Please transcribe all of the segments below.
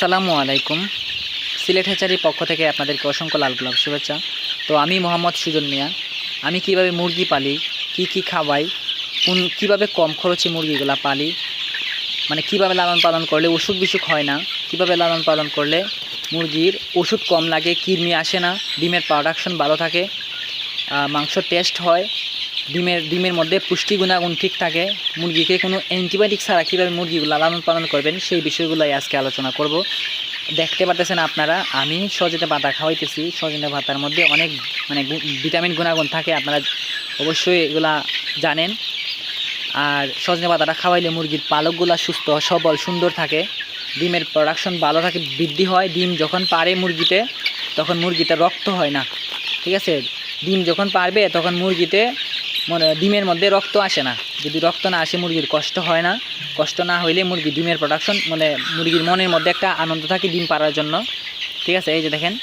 আসসালামু আলাইকুম। সিলেট হ্যাচারির পক্ষ থেকে আপনাদেরকে অসংখ্য লাল গোলাপ শুভেচ্ছা। তো আমি মোহাম্মদ সুজন মিয়া। আমি কিভাবে মুরগি পালি, কি খাওয়াই, কিভাবে কম খরচে মুরগিগুলা পালি, মানে কিভাবে লালন পালন করলে অসুখ বিসুখ হয় না, কিভাবে লালন পালন করলে মুরগির ওষুধ কম লাগে, কৃমি আসে না, ডিমের প্রোডাকশন ভালো থাকে, মাংস টেস্ট হয়, ডিমের মধ্যে পুষ্টি গুণাগুণ ঠিক থাকে, মুরগিকে কোনো অ্যান্টিবায়োটিক ছাড়া কীভাবে মুরগিগুলো লালন পালন করবেন সেই বিষয়গুলোই আজকে আলোচনা করব। দেখতে পাচ্ছেন আপনারা আমি সজনে পাতা খাওয়াইতেছি। সজনে পাতার মধ্যে অনেক ভিটামিন গুণাগুণ থাকে, আপনারা অবশ্যই এগুলা জানেন। আর সজনে পাতাটা খাওয়াইলে মুরগির পালকগুলো সুস্থ সবল সুন্দর থাকে, ডিমের প্রোডাকশন ভালো থাকে, বৃদ্ধি হয়। ডিম যখন পারে মুরগিতে তখন মুরগিতে রক্ত হয় না, ঠিক আছে। ডিম যখন পারবে তখন মুরগিতে ডিমের মধ্যে রক্ত আসে না। যদি রক্ত না আসে মুরগির কষ্ট হয় না, কষ্ট না হইলে মুরগি ডিমের প্রোডাকশন মুরগির মনের মধ্যে একটা আনন্দ থাকে ডিম পাড়ার জন্য, ঠিক আছে। এই যে দেখেন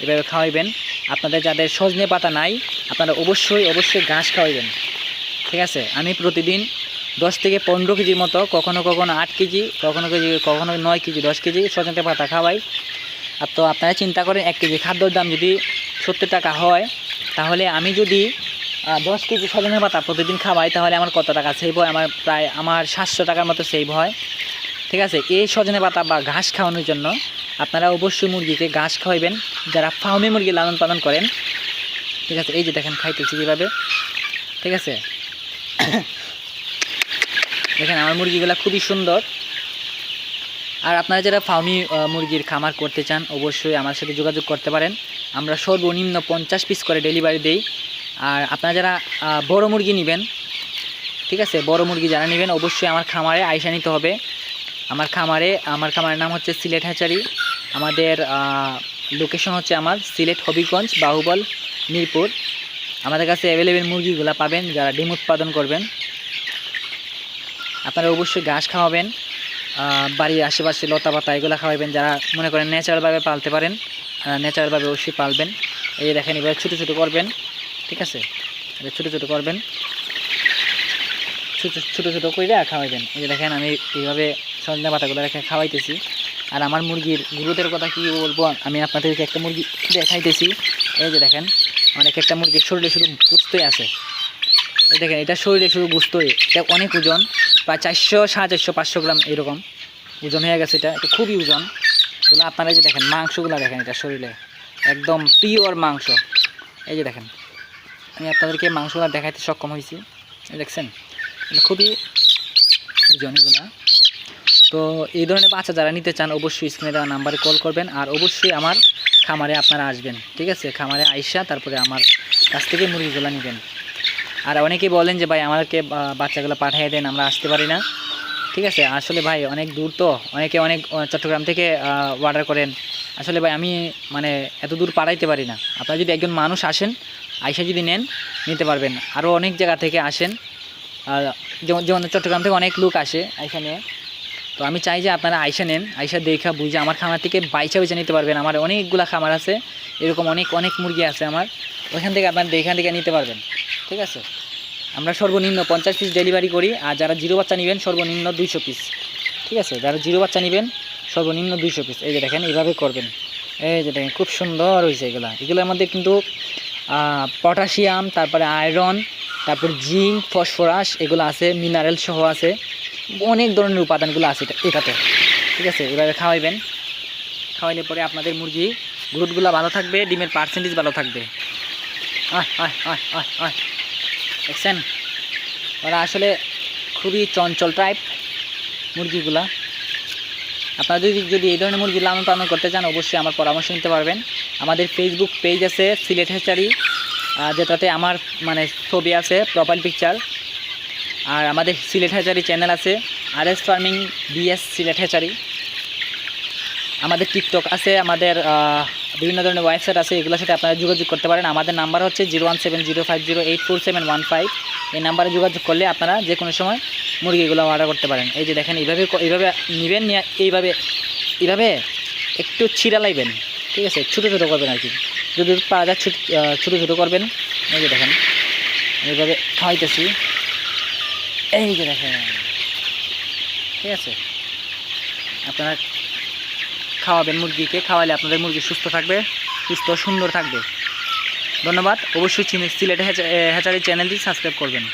এভাবে খাওয়াইবেন। আপনাদের যাদের সজনে পাতা নাই আপনারা অবশ্যই ঘাস খাওয়াইবেন, ঠিক আছে। আমি প্রতিদিন 10 থেকে 15 কেজির মতো, কখনো 8 কেজি, কখনো 9 কেজি 10 কেজি সজনে পাতা খাওয়াই। আর তো আপনারা চিন্তা করেন 1 কেজি খাদ্যর দাম যদি 70 টাকা হয়, তাহলে আমি যদি 10 কেজি সজনে পাতা প্রতিদিন খাওয়াই তাহলে আমার কত টাকা সেভ হয়? আমার 700 টাকার মতো সেভ হয়, ঠিক আছে। এই সজনে পাতা বা ঘাস খাওয়ানোর জন্য আপনারা অবশ্যই মুরগিকে ঘাস খাওয়াইবেন, যারা ফার্মে মুরগি লালন পালন করেন, ঠিক আছে। এই যে দেখেন খাইতেছি কীভাবে, ঠিক আছে। দেখেন আমার মুরগিগুলো খুবই সুন্দর। আর আপনারা যারা ফার্মি মুরগির খামার করতে চান অবশ্যই আমার সাথে যোগাযোগ করতে পারেন। আমরা সর্বনিম্ন 50 পিস করে ডেলিভারি দেই। আর আপনারা যারা বড় মুরগি নেবেন, ঠিক আছে, বড় মুরগি যারা নেবেন অবশ্যই আমার খামারে আইসা নিতে হবে। আমার খামারের নাম হচ্ছে সিলেট হ্যাচারি। আমাদের লোকেশন হচ্ছে আমার সিলেট হবিগঞ্জ বাহুবল মিরপুর। আমাদের কাছে অ্যাভেলেবেল মুরগিগুলো পাবেন যারা ডিম উৎপাদন করবেন। আপনারা অবশ্যই ঘাস খাওয়াবেন, বাড়ির আশেপাশে লতা পাতা এগুলো খাওয়াবেন, যারা মনে করেন ন্যাচারালভাবে পালতে পারেন ন্যাচারালভাবে অবশ্যই পালবেন। এই যে দেখেন এবার ছোটো ছোটো করবেন, ঠিক আছে। এটা ছোটো ছোটো করবেন, ছোটো ছোটো করে খাওয়াইবেন। এই যে দেখেন আমি এইভাবে সজনে পাতাগুলো রেখে খাওয়াইতেছি। আর আমার মুরগির গ্রোথের কথা কী বলবো, আমি আপনাদেরকে একটা মুরগি দেখাইতেছি। এই যে দেখেন আমার একটা মুরগির শরীরে শুধু গুস্তই আছে। এই দেখেন এটা শরীরে শুধু গুস্তই, এটা অনেক ওজন, প্রায় 400, 450, 500 গ্রাম এরকম ওজন হয়ে গেছে। এটা খুবই ওজন। এগুলো আপনারা এই যে দেখেন মাংসগুলো দেখেন, এটা শরীরে একদম পিওর মাংস। এই যে দেখেন আমি আপনাদেরকে মাংসগুলো দেখাইতে সক্ষম হয়েছি, দেখছেন এটা খুবই ওজন এগুলা। তো এই ধরনের বাচ্চা যারা নিতে চান অবশ্যই স্ক্রিনে দেওয়া নাম্বারে কল করবেন। আর অবশ্যই আমার খামারে আপনারা আসবেন, ঠিক আছে। খামারে আইসা তারপরে আমার কাছ থেকে মুরগিগুলো নেবেন। আর অনেকে বলেন যে ভাই আমাদেরকে বাচ্চাগুলো পাঠিয়ে দেন, আমরা আসতে পারি না, ঠিক আছে। আসলে ভাই অনেক দূর, তো অনেকে চট্টগ্রাম থেকে অর্ডার করেন। আসলে ভাই আমি এত দূর পাঠাইতে পারি না। আপনারা যদি একজন মানুষ আসেন আইসা যদি নেন নিতে পারবেন। আরও অনেক জায়গা থেকে আসেন, যেমন চট্টগ্রাম থেকে অনেক লোক আসে আইসা নিয়ে। তো আমি চাই যে আপনারা আইসা নেন, আইসা দেখা বুঝে আমার খামার থেকে বাইচা নিতে পারবেন। আমার অনেকগুলো খামার আছে, এরকম অনেক মুরগি আছে আমার, ওইখান থেকে আপনারা এখান থেকে নিতে পারবেন, ঠিক আছে। আমরা সর্বনিম্ন 50 পিস ডেলিভারি করি। আর যারা জিরো বাচ্চা নেবেন সর্বনিম্ন 200 পিস, ঠিক আছে। যারা জিরো বাচ্চা নেবেন সর্বনিম্ন 200 পিস। এই যে দেখেন এইভাবে করবেন। এই যে দেখেন খুব সুন্দর হয়েছে এগুলোর মধ্যে কিন্তু পটাশিয়াম, তারপরে আয়রন, তারপর জিঙ্ক, ফসফরাস এগুলো আছে, মিনারেল সহ আছে, অনেক ধরনের উপাদানগুলো আছে এটাতে, ঠিক আছে। এভাবে খাওয়াইলে পরে আপনাদের মুরগি গ্রোথগুলো ভালো থাকবে, ডিমের পার্সেন্টেজ ভালো থাকবে। দেখছেন ওরা আসলে খুবই চঞ্চল টাইপ মুরগিগুলা। আপনারা যদি এই ধরনের মুরগি লালন পালন করতে চান অবশ্যই আমার পরামর্শ নিতে পারবেন। আমাদের ফেসবুক পেজ আছে সিলেট হ্যাচারি, যেটাতে আমার ছবি আছে, প্রোফাইল পিকচার। আর আমাদের সিলেট হ্যাচারি চ্যানেল আছে RS farming BS Sylhet hatchery. আমাদের টিকটক আছে, আমাদের বিভিন্ন ধরনের ওয়েবসাইট আছে, এগুলোর সাথে আপনারা যোগাযোগ করতে পারেন। আমাদের নাম্বার হচ্ছে 01705084715। এই নাম্বারে যোগাযোগ করলে আপনারা যে কোনো সময় মুরগিগুলো অর্ডার করতে পারেন। এই যে দেখেন এইভাবে নেবেন, এইভাবে একটু ছিঁড়া লাইবেন, ঠিক আছে। ছোটো ছোটো করবেন আর কি, যদি পাওয়া যায় ছোটো ছোটো করবেন। এই যে দেখেন এইভাবে খাওয়াইতেছি, এই যে দেখেন, ঠিক আছে। আপনারা খাওয়াবেন মুরগিকে, খাওয়ালে আপনাদের মুরগি সুস্থ থাকবে, সুস্থ সুন্দর থাকবে। ধন্যবাদ। অবশ্যই সিলেট হ্যাচারি চ্যানেলটি সাবস্ক্রাইব করবেন।